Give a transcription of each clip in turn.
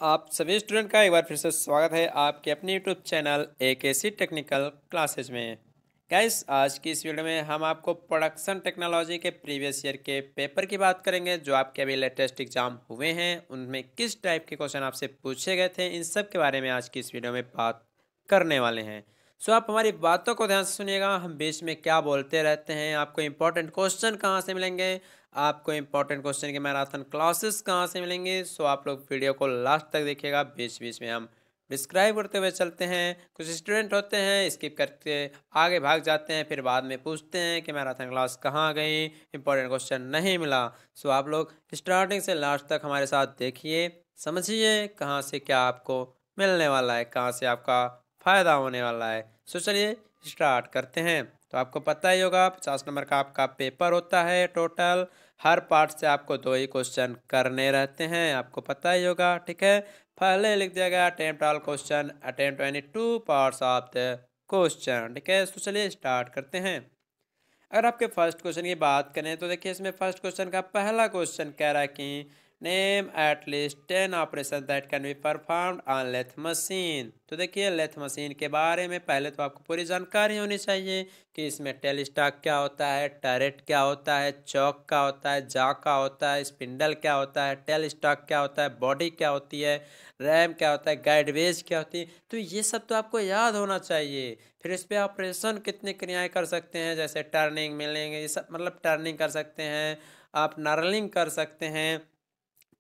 आप सभी स्टूडेंट का एक बार फिर से स्वागत है आपके अपने YouTube channel AKC technical classes में। गाइस, आज की इस वीडियो में हम आपको प्रोडक्शन टेक्नोलॉजी के प्रीवियस ईयर के पेपर की बात करेंगे जो आपके अभी लेटेस्ट एग्जाम हुए हैं। उनमें किस टाइप के क्वेश्चन आपसे पूछे गए थे, इन सब के बारे में आज की इस वीडियो में बात करने वाले हैं। सो आप हमारी बातों को ध्यान से सुनिएगा। हम बीच में क्या बोलते रहते हैं, आपको इंपॉर्टेंट क्वेश्चन कहाँ से मिलेंगे, आपको इंपॉर्टेंट क्वेश्चन के मैराथन क्लासेस कहाँ से मिलेंगे। सो आप लोग वीडियो को लास्ट तक देखिएगा। बीच बीच में हम डिस्क्राइब करते हुए चलते हैं। कुछ स्टूडेंट होते हैं स्किप करके आगे भाग जाते हैं, फिर बाद में पूछते हैं कि मैराथन क्लास कहाँ गई, इंपॉर्टेंट क्वेश्चन नहीं मिला। सो आप लोग स्टार्टिंग से लास्ट तक हमारे साथ देखिए, समझिए कहाँ से क्या आपको मिलने वाला है, कहाँ से आपका फ़ायदा होने वाला है। सो चलिए स्टार्ट करते हैं। तो आपको पता ही होगा 50 नंबर का आपका पेपर होता है टोटल। हर पार्ट से आपको 2 ही क्वेश्चन करने रहते हैं, आपको पता ही होगा। ठीक है, पहले लिख दिया गया attempt all question, attempt any 2 parts of the question. ठीक है, तो चलिए स्टार्ट करते हैं। अगर आपके फर्स्ट क्वेश्चन की बात करें तो देखिए इसमें फर्स्ट क्वेश्चन का पहला क्वेश्चन कह रहा है कि name at least 10 operation that can be performed on lathe machine. तो देखिए लेथ मशीन के बारे में पहले तो आपको पूरी जानकारी होनी चाहिए कि इसमें टेल स्टॉक क्या होता है, टरेट क्या होता है, चौक क्या होता है, जा क्या होता है, स्पिंडल क्या होता है, टेल स्टॉक क्या होता है, बॉडी क्या होती है, रैम क्या होता है, गाइडवेज क्या होती है। तो ये सब तो आपको याद होना चाहिए। फिर इस पे ऑपरेशन कितने क्रियाएं कर सकते हैं, जैसे टर्निंग मिलेंगे, ये सब मतलब टर्निंग कर सकते हैं, आप नर्लिंग कर सकते हैं,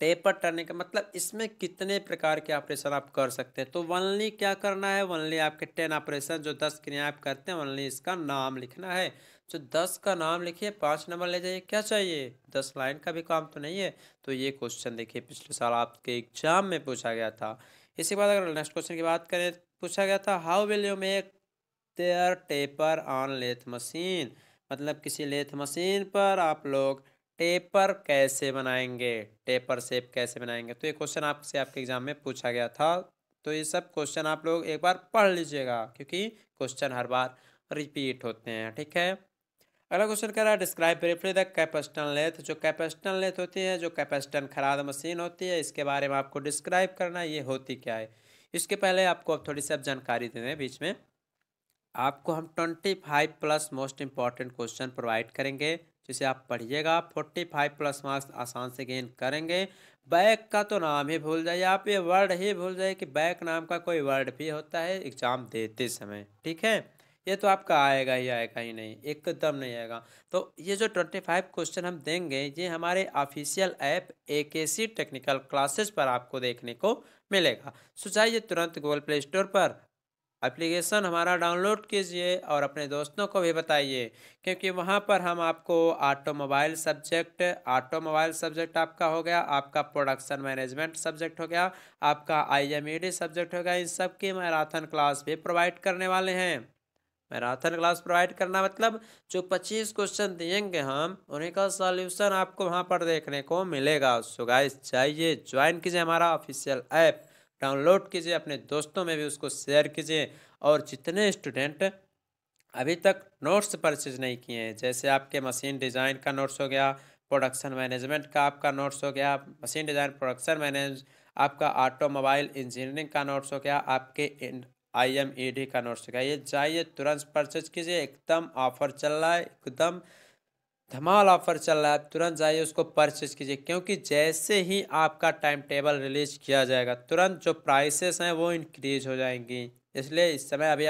टेपर टर्निंग का मतलब इसमें कितने प्रकार के ऑपरेशन आप कर सकते हैं। तो वनली क्या करना है, वनली आपके 10 ऑपरेशन जो 10 क्रियाएं आप करते हैं, वनली इसका नाम लिखना है। जो 10 का नाम लिखिए, 5 नंबर ले जाइए। क्या चाहिए, 10 लाइन का भी काम तो नहीं है। तो ये क्वेश्चन देखिए पिछले साल आपके एग्जाम में पूछा गया था। इसी बाद अगर नेक्स्ट क्वेश्चन की बात करें, पूछा गया था how will you make their taper on lathe machine. मतलब किसी लेथ मशीन पर आप लोग टेपर कैसे बनाएंगे, टेपर शेप कैसे बनाएंगे। तो ये क्वेश्चन आपसे आपके एग्जाम में पूछा गया था। तो ये सब क्वेश्चन आप लोग एक बार पढ़ लीजिएगा क्योंकि क्वेश्चन हर बार रिपीट होते हैं। ठीक है, अगला क्वेश्चन कह रहा है describe briefly the capstan lathe. जो कैपेसिटन लेथ होती है, जो कैपेसिटन खराद मशीन होती है, इसके बारे में आपको डिस्क्राइब करना है, ये होती क्या है। इसके पहले आपको अब थोड़ी सी अब जानकारी दे दें बीच में। आपको हम 25 plus most important question provide करेंगे जिसे आप पढ़िएगा। 45 प्लस मार्क्स आसान से गेन करेंगे। बैक का तो नाम ही भूल जाइए, आप ये वर्ड ही भूल जाइए कि बैक नाम का कोई वर्ड भी होता है एग्जाम देते समय। ठीक है, ये तो आपका आएगा ही नहीं, एकदम नहीं आएगा। तो ये जो 25 क्वेश्चन हम देंगे ये हमारे official app AKC technical classes पर आपको देखने को मिलेगा। सो जाइए तुरंत गूगल प्ले स्टोर पर एप्लीकेशन हमारा डाउनलोड कीजिए और अपने दोस्तों को भी बताइए, क्योंकि वहाँ पर हम आपको ऑटोमोबाइल सब्जेक्ट आपका हो गया, आपका प्रोडक्शन मैनेजमेंट सब्जेक्ट हो गया, आपका आईएमईडी सब्जेक्ट हो गया, इन सब की मैराथन क्लास भी प्रोवाइड करने वाले हैं। मैराथन क्लास प्रोवाइड करना मतलब जो 25 क्वेश्चन दिएंगे हम उन्हीं का सॉल्यूशन आपको वहाँ पर देखने को मिलेगा। सो गाइस जाइए ज्वाइन कीजिए हमारा ऑफिशियल ऐप, डाउनलोड कीजिए, अपने दोस्तों में भी उसको शेयर कीजिए। और जितने स्टूडेंट अभी तक नोट्स परचेज नहीं किए हैं, जैसे आपके मशीन डिज़ाइन का नोट्स हो गया, प्रोडक्शन मैनेजमेंट का आपका नोट्स हो गया, मशीन डिज़ाइन प्रोडक्शन मैनेज, आपका ऑटोमोबाइल इंजीनियरिंग का नोट्स हो गया, आपके आईएमईडी का नोट्स हो गया, ये जाइए तुरंत परचेज कीजिए। एकदम ऑफर चल रहा है, एकदम धमाल ऑफर चल रहा है। तुरंत जाइए उसको परचेज कीजिए, क्योंकि जैसे ही आपका टाइम टेबल रिलीज किया जाएगा तुरंत जो प्राइसेस हैं वो इंक्रीज हो जाएंगी। इसलिए इस समय अभी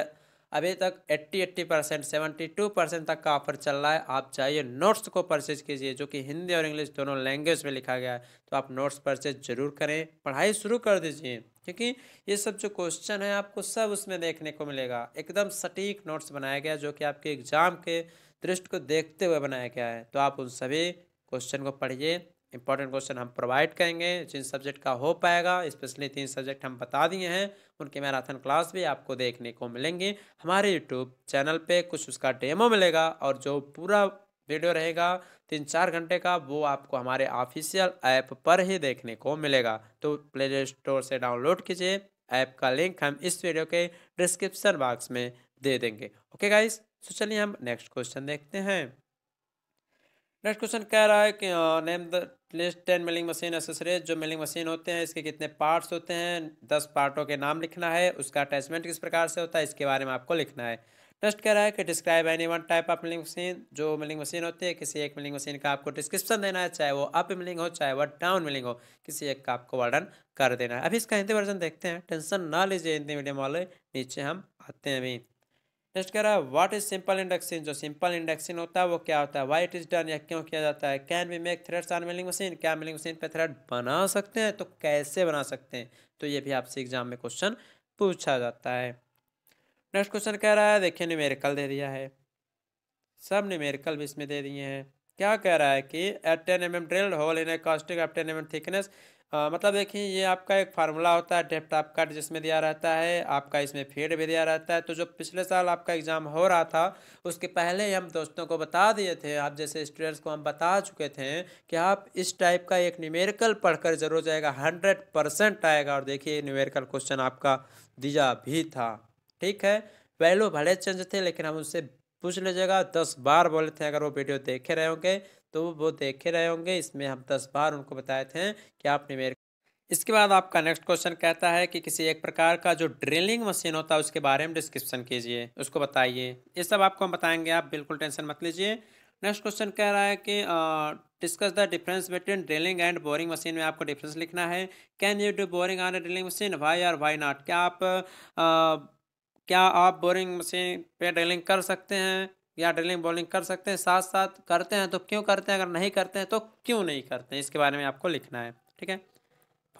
अभी तक 80% 72% तक का ऑफर चल रहा है। आप जाइए नोट्स को परचेज कीजिए, जो कि हिंदी और इंग्लिश दोनों लैंग्वेज में लिखा गया है। तो आप नोट्स परचेज जरूर करें, पढ़ाई शुरू कर दीजिए, क्योंकि ये सब जो क्वेश्चन है आपको सब उसमें देखने को मिलेगा। एकदम सटीक नोट्स बनाया गया जो कि आपके एग्जाम के दृष्टि को देखते हुए बनाया गया है। तो आप उन सभी क्वेश्चन को पढ़िए। इंपॉर्टेंट क्वेश्चन हम प्रोवाइड करेंगे जिन सब्जेक्ट का हो पाएगा, स्पेशली 3 सब्जेक्ट हम बता दिए हैं, उनके मैराथन क्लास भी आपको देखने को मिलेंगे हमारे यूट्यूब चैनल पे। कुछ उसका डेमो मिलेगा और जो पूरा वीडियो रहेगा 3-4 घंटे का, वो आपको हमारे ऑफिशियल ऐप पर ही देखने को मिलेगा। तो प्ले स्टोर से डाउनलोड कीजिए, ऐप का लिंक हम इस वीडियो के डिस्क्रिप्शन बॉक्स में दे देंगे। ओके गाइस, तो चलिए हम नेक्स्ट क्वेश्चन देखते हैं। नेक्स्ट क्वेश्चन कह रहा है कि name the list 10 milling machine accessories. जो मिलिंग मशीन होते हैं इसके कितने पार्ट्स होते हैं, 10 पार्टों के नाम लिखना है, उसका अटैचमेंट किस प्रकार से होता है इसके बारे में आपको लिखना है। नेक्स्ट कह रहा है कि describe any one type of milling machine. जो मिलिंग मशीन होती है किसी एक मिलिंग मशीन का आपको डिस्क्रिप्शन देना है, चाहे वो अप मिलिंग हो चाहे वो डाउन मिलिंग हो, किसी एक का आपको वर्णन कर देना है। अभी इसका हिंदी वर्जन देखते हैं, टेंशन ना लीजिए हिंदी मीडियम वाले, नीचे हम आते हैं अभी। नेक्स्ट कह रहा है व्हाट इज सिंपल इंडेक्सिंग। जो सिंपल इंडेक्सिंग होता है वो क्या होता है, व्हाई इट इज डन, या क्यों किया जाता है। Can we make threads on milling machine. क्या मिलिंग मशीन पे थ्रेड बना सकते हैं, तो कैसे बना सकते हैं, तो ये भी आपसे एग्जाम में क्वेश्चन पूछा जाता है। नेक्स्ट क्वेश्चन कह रहा है, देखिए न्यूमेरिकल दे दिया है, सब न्यूमेरिकल भी इसमें दे दिए हैं। क्या कह रहा है कि at 10 mm drilled hole in a casting of 10 mm thickness. मतलब देखिए ये आपका एक फार्मूला होता है, डेप्थ ऑफ कट जिसमें दिया रहता है, आपका इसमें फीड भी दिया रहता है। तो जो पिछले साल आपका एग्जाम हो रहा था उसके पहले ही हम दोस्तों को बता दिए थे, आप जैसे स्टूडेंट्स को हम बता चुके थे कि आप इस टाइप का एक न्यूमेरिकल पढ़कर जरूर जाएगा, 100% आएगा। और देखिए न्यूमेरिकल क्वेश्चन आपका दिया भी था, ठीक है। वैल्यू भले चेंज थे लेकिन हम उससे पूछ लीजिएगा, 10 बार बोले थे, अगर वो वीडियो देखे रहे होंगे तो वो देखे रहे होंगे, इसमें हम 10 बार उनको बताए थे कि आपने मेरे। इसके बाद आपका नेक्स्ट क्वेश्चन कहता है कि किसी एक प्रकार का जो ड्रिलिंग मशीन होता है उसके बारे में डिस्क्रिप्शन कीजिए, उसको बताइए। ये सब आपको हम बताएंगे, आप बिल्कुल टेंशन मत लीजिए। नेक्स्ट क्वेश्चन कह रहा है कि discuss the difference between drilling and boring machine में आपको डिफरेंस लिखना है। Can you do boring on a drilling machine, why और वाई नॉट। क्या आप बोरिंग मशीन पे ड्रिलिंग कर सकते हैं या ड्रिलिंग बोरिंग कर सकते हैं, साथ साथ करते हैं तो क्यों करते हैं, अगर नहीं करते हैं तो क्यों नहीं करते हैं, इसके बारे में आपको लिखना है, ठीक है।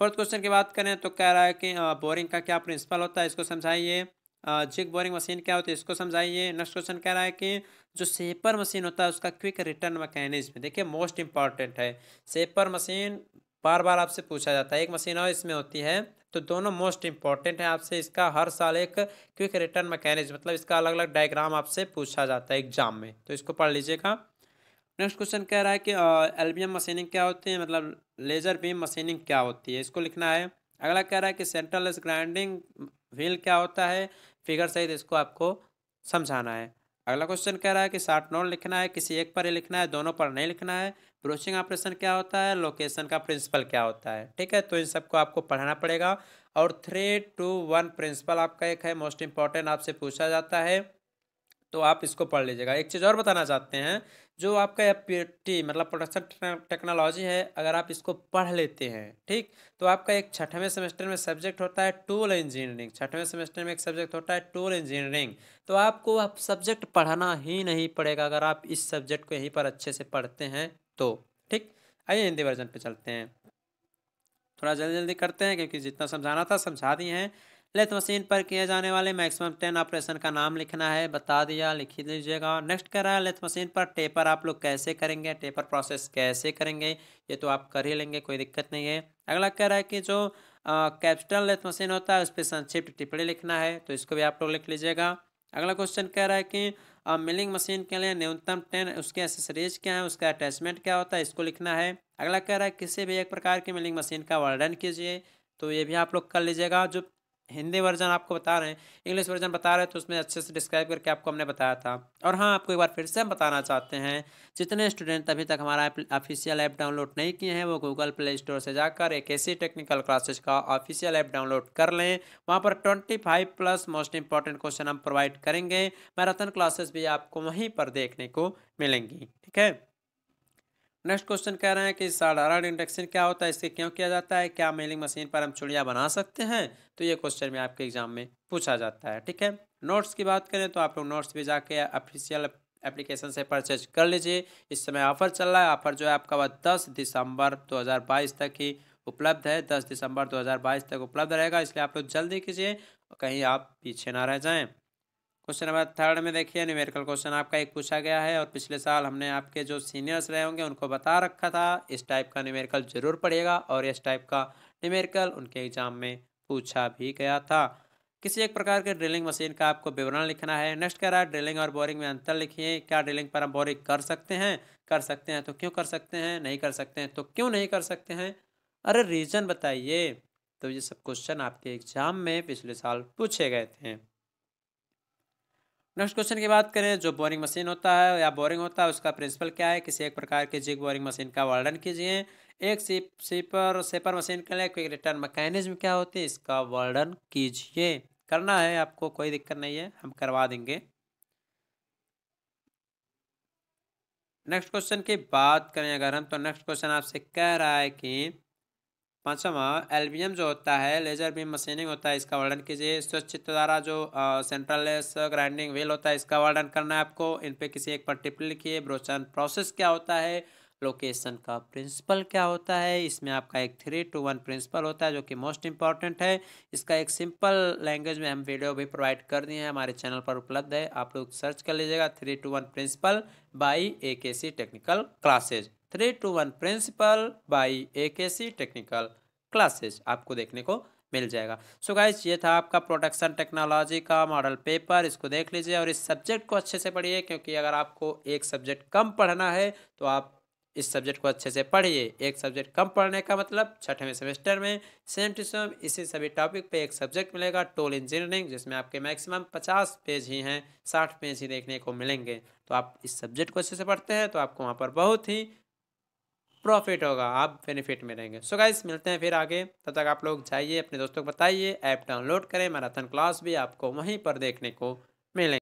फोर्थ क्वेश्चन की बात करें तो कह रहा है कि बोरिंग का क्या प्रिंसिपल होता है, इसको समझाइए। जिग बोरिंग मशीन क्या होती है, इसको समझाइए। नेक्स्ट क्वेश्चन कह रहा है कि जो सेपर मशीन होता है उसका क्विक रिटर्न मैकेनिज्म, देखिए मोस्ट इंपॉर्टेंट है। सेपर मशीन बार बार आपसे पूछा जाता है, एक मशीन और इसमें होती है, तो दोनों मोस्ट इंपॉर्टेंट है। आपसे इसका हर साल एक क्विक रिटर्न मैकेनिज्म, मतलब इसका अलग अलग डायग्राम आपसे पूछा जाता है एग्जाम में, तो इसको पढ़ लीजिएगा। नेक्स्ट क्वेश्चन कह रहा है कि एल्बियम मशीनिंग क्या होती है, मतलब लेजर बीम मशीनिंग क्या होती है, इसको लिखना है। अगला कह रहा है कि सेंट्रल ग्राइंडिंग व्हील क्या होता है, फिगर सहित इसको आपको समझाना है। अगला क्वेश्चन कह रहा है कि शॉर्ट नोट लिखना है, किसी एक पर ही लिखना है, दोनों पर नहीं लिखना है। ब्रोचिंग ऑपरेशन क्या होता है, लोकेशन का प्रिंसिपल क्या होता है, ठीक है। तो इन सबको आपको पढ़ना पड़ेगा। और 3-2-1 प्रिंसिपल आपका एक है, मोस्ट इंपॉर्टेंट, आपसे पूछा जाता है, तो आप इसको पढ़ लीजिएगा। एक चीज़ और बताना चाहते हैं, जो आपका एपीटी मतलब प्रोडक्शन टेक्नोलॉजी है, अगर आप इसको पढ़ लेते हैं, ठीक, तो आपका एक छठवें सेमेस्टर में सब्जेक्ट होता है टूल इंजीनियरिंग। छठवें सेमेस्टर में एक सब्जेक्ट होता है टूल इंजीनियरिंग, तो आपको आप सब्जेक्ट पढ़ना ही नहीं पड़ेगा अगर आप इस सब्जेक्ट को यहीं पर अच्छे से पढ़ते हैं तो, ठीक। आइए हिंदी वर्जन पे चलते हैं, थोड़ा जल्दी जल्दी करते हैं क्योंकि जितना समझाना था समझा दिए हैं। लेथ मशीन पर किए जाने वाले मैक्सिमम 10 ऑपरेशन का नाम लिखना है, बता दिया, लिख लीजिएगा। नेक्स्ट कह रहा है लेथ मशीन पर टेपर आप लोग कैसे करेंगे, टेपर प्रोसेस कैसे करेंगे, ये तो आप कर ही लेंगे, कोई दिक्कत नहीं है। अगला कह रहा है कि जो कैपिटल लेथ मशीन होता है उस पर संक्षिप्त टिप्पणी लिखना है, तो इसको भी आप लोग लिख लीजिएगा। अगला क्वेश्चन कह रहा है कि मिलिंग मशीन के लिए न्यूनतम 10 उसके एसेसरीज क्या है, उसका अटैचमेंट क्या होता है, इसको लिखना है। अगला कह रहा है किसी भी एक प्रकार की मिलिंग मशीन का वर्णन कीजिए, तो ये भी आप लोग कर लीजिएगा। जो हिंदी वर्जन आपको बता रहे हैं, इंग्लिश वर्जन बता रहे हैं, तो उसमें अच्छे से डिस्क्राइब करके आपको हमने बताया था। और हाँ, आपको एक बार फिर से हम बताना चाहते हैं, जितने स्टूडेंट अभी तक हमारा ऑफिशियल ऐप डाउनलोड नहीं किए हैं वो गूगल प्ले स्टोर से जाकर एक ऐसी टेक्निकल क्लासेज का ऑफिशियल ऐप डाउनलोड कर लें। वहाँ पर 25+ मोस्ट इंपॉर्टेंट क्वेश्चन हम प्रोवाइड करेंगे, मैराथन क्लासेस भी आपको वहीं पर देखने को मिलेंगी, ठीक है। नेक्स्ट क्वेश्चन कह रहे हैं कि साधारण इंडक्शन क्या होता है, इससे क्यों किया जाता है, क्या मेलिंग मशीन पर हम चूड़ियाँ बना सकते हैं, तो ये क्वेश्चन भी आपके एग्जाम में पूछा जाता है, ठीक है। नोट्स की बात करें तो आप लोग नोट्स भी जाके ऑफिशियल एप्लीकेशन से परचेज कर लीजिए। इस समय ऑफर चल रहा है, ऑफर जो है आपका वह 10 दिसंबर 2022 तक ही उपलब्ध है, 10 दिसंबर 2022 तक उपलब्ध रहेगा, इसलिए आप लोग जल्दी कीजिए, कहीं आप पीछे ना रह जाएँ। क्वेश्चन नंबर 3 में देखिए न्यूमेरिकल क्वेश्चन आपका एक पूछा गया है, और पिछले साल हमने आपके जो सीनियर्स रहे होंगे उनको बता रखा था इस टाइप का न्यूमेरिकल जरूर पढ़िएगा, और इस टाइप का न्यूमेरिकल उनके एग्जाम में पूछा भी गया था। किसी एक प्रकार के ड्रिलिंग मशीन का आपको विवरण लिखना है। नेक्स्ट कह रहा है ड्रिलिंग और बोरिंग में अंतर लिखिए, क्या ड्रिलिंग पर हम बोरिंग कर सकते हैं तो क्यों कर सकते हैं, नहीं कर सकते हैं तो क्यों नहीं कर सकते हैं, अरे रीजन बताइए। तो ये सब क्वेश्चन आपके एग्जाम में पिछले साल पूछे गए थे। नेक्स्ट क्वेश्चन की बात करें, जो बोरिंग मशीन होता है या बोरिंग होता है उसका प्रिंसिपल क्या है। किसी एक प्रकार की जिग बोरिंग मशीन का वर्णन कीजिए। एक सीपर सेपर मशीन के लिए क्विक रिटर्न मैकेनिज्म क्या होती है, इसका वर्णन कीजिए। करना है आपको, कोई दिक्कत नहीं है, हम करवा देंगे। नेक्स्ट क्वेश्चन की बात करें अगर हम, तो नेक्स्ट क्वेश्चन आपसे कह रहा है कि पांचवा एलबीएम जो होता है लेजर बीम मशीनिंग होता है, इसका वर्णन कीजिए। स्वच्छ द्वारा जो सेंट्रल लेस ग्राइंडिंग व्हील होता है, इसका वर्णन करना है आपको। इन पे किसी एक पर टिप्पणी लिखिए। ब्रोचन प्रोसेस क्या होता है, लोकेशन का प्रिंसिपल क्या होता है। इसमें आपका एक 3-to-1 प्रिंसिपल होता है जो कि मोस्ट इंपॉर्टेंट है। इसका एक सिंपल लैंग्वेज में हम वीडियो भी प्रोवाइड कर दिए हैं, हमारे चैनल पर उपलब्ध है, आप लोग सर्च कर लीजिएगा 3-to-1 principle by AKC technical classes. 3-to-1 principle by AKC technical classes आपको देखने को मिल जाएगा। सो गाइस, ये था आपका प्रोडक्शन टेक्नोलॉजी का मॉडल पेपर, इसको देख लीजिए और इस सब्जेक्ट को अच्छे से पढ़िए, क्योंकि अगर आपको एक सब्जेक्ट कम पढ़ना है तो आप इस सब्जेक्ट को अच्छे से पढ़िए। एक सब्जेक्ट कम पढ़ने का मतलब छठवें सेमेस्टर में सेम टू सेम इसी सभी टॉपिक पे एक सब्जेक्ट मिलेगा, टूल इंजीनियरिंग, जिसमें आपके मैक्सिमम 50 पेज ही हैं, 60 पेज ही देखने को मिलेंगे। तो आप इस सब्जेक्ट को अच्छे से पढ़ते हैं तो आपको वहाँ पर बहुत ही प्रॉफिट होगा, आप बेनिफिट में रहेंगे। सो गाइस, मिलते हैं फिर आगे, तब तक आप लोग जाइए अपने दोस्तों को बताइए, ऐप डाउनलोड करें, मैराथन क्लास भी आपको वहीं पर देखने को मिलेंगे।